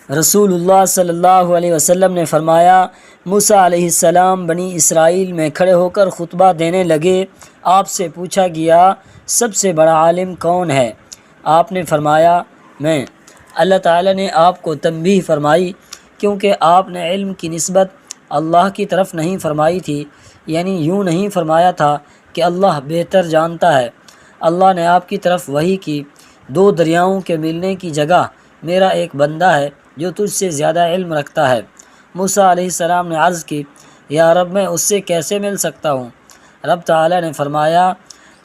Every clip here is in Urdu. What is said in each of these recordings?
رسول اللہ صلی اللہ علیہ وسلم نے فرمایا، موسیٰ علیہ السلام بنی اسرائیل میں کھڑے ہو کر خطبہ دینے لگے۔ آپ سے پوچھا گیا، سب سے بڑا عالم کون ہے؟ آپ نے فرمایا، میں۔ اللہ تعالیٰ نے آپ کو تنبیہ فرمائی، کیونکہ آپ نے علم کی نسبت اللہ کی طرف نہیں فرمائی تھی، یعنی یوں نہیں فرمایا تھا کہ اللہ بہتر جانتا ہے۔ اللہ نے آپ کی طرف وحی کی، دو دریاؤں کے ملنے کی جگہ میرا ایک بندہ ہے جو تجھ سے زیادہ علم رکھتا ہے۔ موسیٰ علیہ السلام نے عرض کی، یا رب، میں اس سے کیسے مل سکتا ہوں؟ رب تعالیٰ نے فرمایا،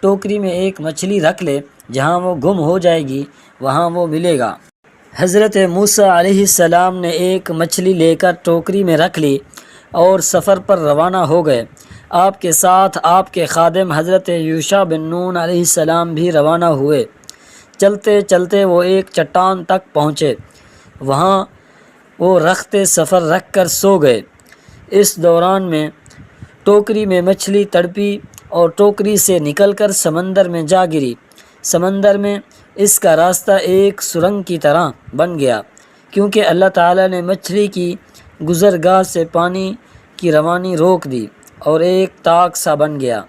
ٹوکری میں ایک مچھلی رکھ لے، جہاں وہ گم ہو جائے گی وہاں وہ ملے گا۔ حضرت موسیٰ علیہ السلام نے ایک مچھلی لے کر ٹوکری میں رکھ لی اور سفر پر روانہ ہو گئے۔ آپ کے ساتھ آپ کے خادم حضرت یوشع بن نون علیہ السلام بھی روانہ ہوئے۔ چلتے چلتے وہ ایک چٹان تک پہنچے، وہاں وہ رخت سفر رکھ کر سو گئے۔ اس دوران میں ٹوکری میں مچھلی تڑپی اور ٹوکری سے نکل کر سمندر میں جا گری۔ سمندر میں اس کا راستہ ایک سرنگ کی طرح بن گیا، کیونکہ اللہ تعالیٰ نے مچھلی کی گزرگاہ سے پانی کی روانی روک دی اور ایک طاق سا بن گیا۔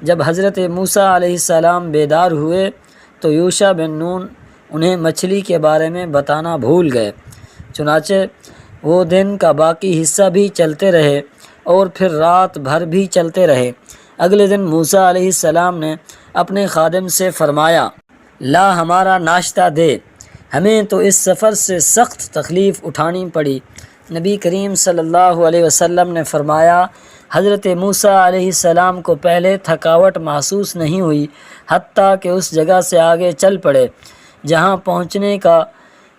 جب حضرت موسیٰ علیہ السلام بیدار ہوئے تو یوشع بن نون انہیں مچھلی کے بارے میں بتانا بھول گئے۔ چنانچہ وہ دن کا باقی حصہ بھی چلتے رہے اور پھر رات بھر بھی چلتے رہے۔ اگلے دن موسیٰ علیہ السلام نے اپنے خادم سے فرمایا، لا ہمارا ناشتہ دے، ہمیں تو اس سفر سے سخت تکلیف اٹھانی پڑی۔ نبی کریم صلی اللہ علیہ وسلم نے فرمایا، حضرت موسیٰ علیہ السلام کو پہلے تھکاوٹ محسوس نہیں ہوئی، حتیٰ کہ اس جگہ سے آگے چل پڑے جہاں پہنچنے کا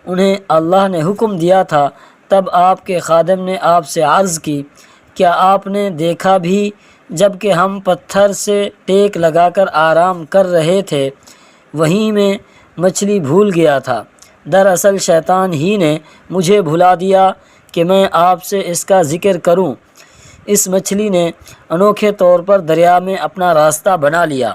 انہیں اللہ نے حکم دیا تھا۔ تب آپ کے خادم نے آپ سے عرض کی، کیا آپ نے دیکھا بھی جب کہ ہم پتھر سے ٹیک لگا کر آرام کر رہے تھے، وہیں میں مچھلی بھول گیا تھا۔ دراصل شیطان ہی نے مجھے بھلا دیا کہ میں آپ سے اس کا ذکر کروں۔ اس مچھلی نے انوکھے طور پر دریا میں اپنا راستہ بنا لیا۔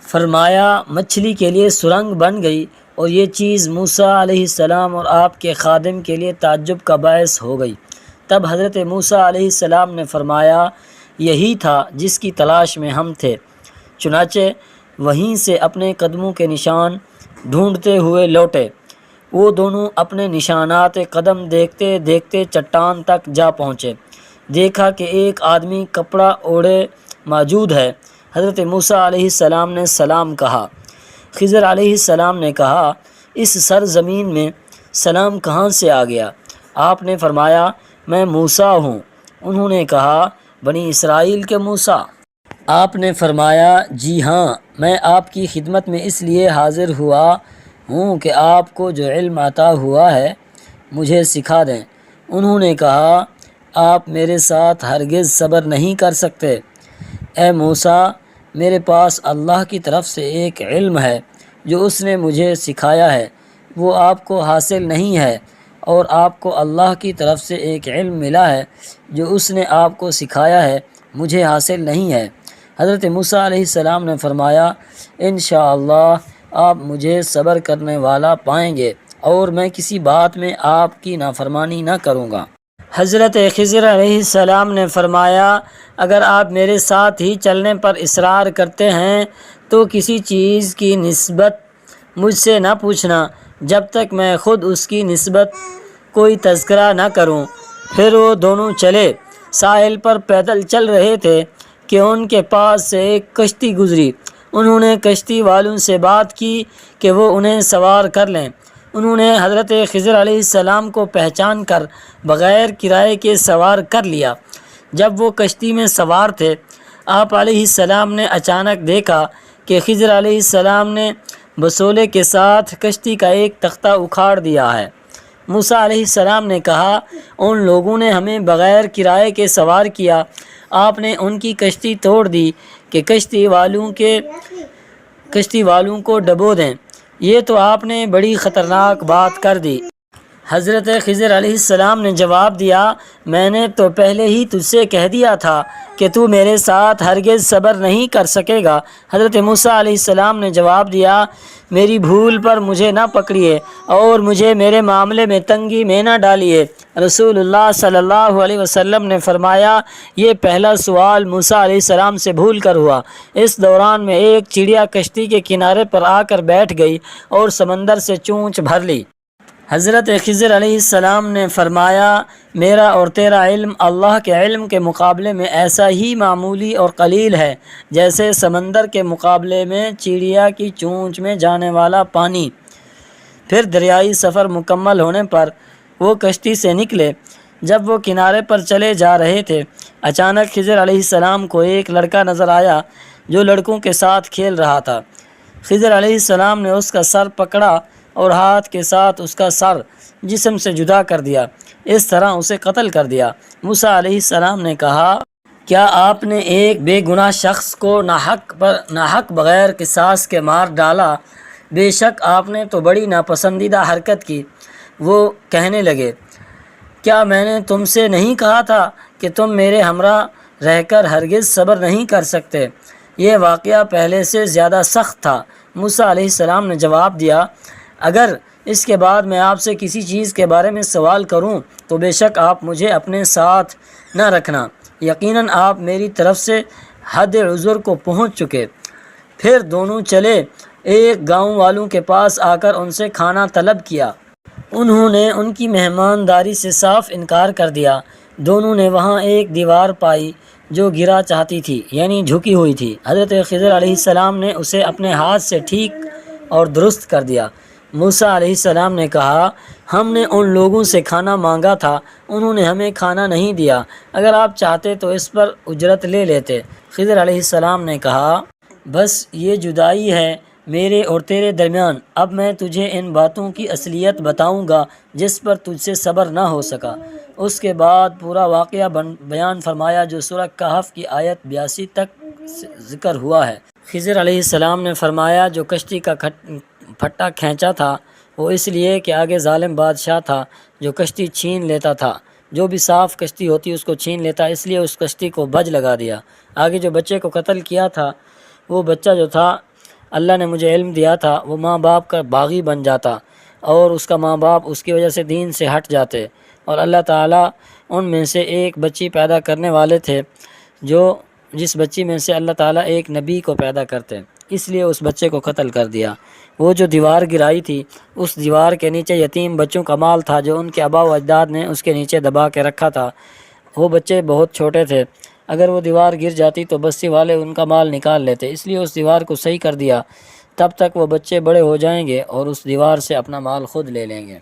فرمایا، مچھلی کے لیے سرنگ بن گئی، اور یہ چیز موسیٰ علیہ السلام اور آپ کے خادم کے لیے تعجب کا باعث ہو گئی۔ تب حضرت موسیٰ علیہ السلام نے فرمایا، یہی تھا جس کی تلاش میں ہم تھے۔ چنانچہ وہیں سے اپنے قدموں کے نشان ڈھونڈتے ہوئے لوٹے۔ وہ دونوں اپنے نشانات قدم دیکھتے دیکھتے چٹان تک جا پہنچے۔ دیکھا کہ ایک آدمی کپڑا اوڑھے موجود ہے۔ حضرت موسیٰ علیہ السلام نے سلام کہا۔ خضر علیہ السلام نے کہا، اس سرزمین میں سلام کہاں سے آ گیا؟ آپ نے فرمایا، میں موسیٰ ہوں۔ انہوں نے کہا، بنی اسرائیل کے موسیٰ؟ آپ نے فرمایا، جی ہاں، میں آپ کی خدمت میں اس لیے حاضر ہوا ہوں کہ آپ کو جو علم عطا ہوا ہے مجھے سکھا دیں۔ انہوں نے کہا، آپ میرے ساتھ ہرگز صبر نہیں کر سکتے۔ اے موسیٰ، میرے پاس اللہ کی طرف سے ایک علم ہے جو اس نے مجھے سکھایا ہے، وہ آپ کو حاصل نہیں ہے، اور آپ کو اللہ کی طرف سے ایک علم ملا ہے جو اس نے آپ کو سکھایا ہے، مجھے حاصل نہیں ہے۔ حضرت موسیٰ علیہ السلام نے فرمایا، انشاءاللہ آپ مجھے صبر کرنے والا پائیں گے، اور میں کسی بات میں آپ کی نافرمانی نہ کروں گا۔ حضرت خضر علیہ السلام نے فرمایا، اگر آپ میرے ساتھ ہی چلنے پر اصرار کرتے ہیں تو کسی چیز کی نسبت مجھ سے نہ پوچھنا جب تک میں خود اس کی نسبت کوئی تذکرہ نہ کروں۔ پھر وہ دونوں چلے۔ ساحل پر پیدل چل رہے تھے کہ ان کے پاس سے ایک کشتی گزری۔ انہوں نے کشتی والوں سے بات کی کہ وہ انہیں سوار کر لیں۔ انہوں نے حضرت خضر علیہ السلام کو پہچان کر بغیر کرائے کے سوار کر لیا۔ جب وہ کشتی میں سوار تھے، آپ علیہ السلام نے اچانک دیکھا کہ خضر علیہ السلام نے بسولے کے ساتھ کشتی کا ایک تختہ اکھاڑ دیا ہے۔ موسیٰ علیہ السلام نے کہا، ان لوگوں نے ہمیں بغیر کرائے کے سوار کیا، آپ نے ان کی کشتی توڑ دی کہ کشتی والوں کو ڈبو دیں، یہ تو آپ نے بڑی خطرناک بات کر دی۔ حضرت خضر علیہ السلام نے جواب دیا، میں نے تو پہلے ہی تجھ سے کہہ دیا تھا کہ تو میرے ساتھ ہرگز صبر نہیں کر سکے گا۔ حضرت موسیٰ علیہ السلام نے جواب دیا، میری بھول پر مجھے نہ پکڑیے اور مجھے میرے معاملے میں تنگی میں نہ ڈالیے۔ رسول اللہ صلی اللہ علیہ وسلم نے فرمایا، یہ پہلا سوال موسیٰ علیہ السلام سے بھول کر ہوا۔ اس دوران میں ایک چڑیا کشتی کے کنارے پر آ کر بیٹھ گئی اور سمندر سے چونچ بھر لی۔ حضرت خضر علیہ السلام نے فرمایا، میرا اور تیرا علم اللہ کے علم کے مقابلے میں ایسا ہی معمولی اور قلیل ہے جیسے سمندر کے مقابلے میں چڑیا کی چونچ میں جانے والا پانی۔ پھر دریائی سفر مکمل ہونے پر وہ کشتی سے نکلے۔ جب وہ کنارے پر چلے جا رہے تھے، اچانک خضر علیہ السلام کو ایک لڑکا نظر آیا جو لڑکوں کے ساتھ کھیل رہا تھا۔ خضر علیہ السلام نے اس کا سر پکڑا اور ہاتھ کے ساتھ اس کا سر جسم سے جدا کر دیا، اس طرح اسے قتل کر دیا۔ موسیٰ علیہ السلام نے کہا، کیا آپ نے ایک بے گناہ شخص کو ناحق بغیر قصاص کے مار ڈالا؟ بے شک آپ نے تو بڑی ناپسندیدہ حرکت کی۔ وہ کہنے لگے، کیا میں نے تم سے نہیں کہا تھا کہ تم میرے ہمراہ رہ کر ہرگز صبر نہیں کر سکتے؟ یہ واقعہ پہلے سے زیادہ سخت تھا۔ موسیٰ علیہ السلام نے جواب دیا، اگر اس کے بعد میں آپ سے کسی چیز کے بارے میں سوال کروں تو بے شک آپ مجھے اپنے ساتھ نہ رکھنا، یقیناً آپ میری طرف سے حد عذر کو پہنچ چکے۔ پھر دونوں چلے ایک گاؤں والوں کے پاس آ کر ان سے کھانا طلب کیا۔ انہوں نے ان کی مہمانداری سے صاف انکار کر دیا۔ دونوں نے وہاں ایک دیوار پائی جو گرا چاہتی تھی، یعنی جھکی ہوئی تھی۔ حضرت خضر علیہ السلام نے اسے اپنے ہاتھ سے ٹھیک اور درست کر دیا۔ موسیٰ علیہ السلام نے کہا، ہم نے ان لوگوں سے کھانا مانگا تھا، انہوں نے ہمیں کھانا نہیں دیا، اگر آپ چاہتے تو اس پر اجرت لے لیتے۔ خضر علیہ السلام نے کہا، بس یہ جدائی ہے میرے اور تیرے درمیان، اب میں تجھے ان باتوں کی اصلیت بتاؤں گا جس پر تجھ سے صبر نہ ہو سکا۔ اس کے بعد پورا واقعہ بیان فرمایا جو سورہ کہف کی آیت 82 تک ذکر ہوا ہے۔ خضر علیہ السلام نے فرمایا، جو کشتی کا پھٹا کھینچا تھا وہ اس لیے کہ آگے ظالم بادشاہ تھا جو کشتی چھین لیتا تھا، جو بھی صاف کشتی ہوتی اس کو چھین لیتا، اس لیے اس کشتی کو بج لگا دیا۔ آگے جو بچے کو قتل کیا تھا، وہ بچہ جو تھا، اللہ نے مجھے علم دیا تھا، وہ ماں باپ کا باغی بن جاتا اور اس کا ماں باپ اس کی وجہ سے دین سے ہٹ جاتے، اور اللہ تعالیٰ ان میں سے ایک بچی پیدا کرنے والے تھے جس بچی میں سے اللہ تعالیٰ ایک نبی کو پیدا کرتے، اس لیے اس بچے کو قتل کر دیا۔ وہ جو دیوار گرائی تھی، اس دیوار کے نیچے یتیم بچوں کا مال تھا جو ان کے آباء و اجداد نے اس کے نیچے دبا کے رکھا تھا۔ وہ بچے بہت چھوٹے تھے، اگر وہ دیوار گر جاتی تو بستی والے ان کا مال نکال لیتے، اس لیے اس دیوار کو صحیح کر دیا، تب تک وہ بچے بڑے ہو جائیں گے اور اس دیوار سے اپنا مال خود لے لیں گے۔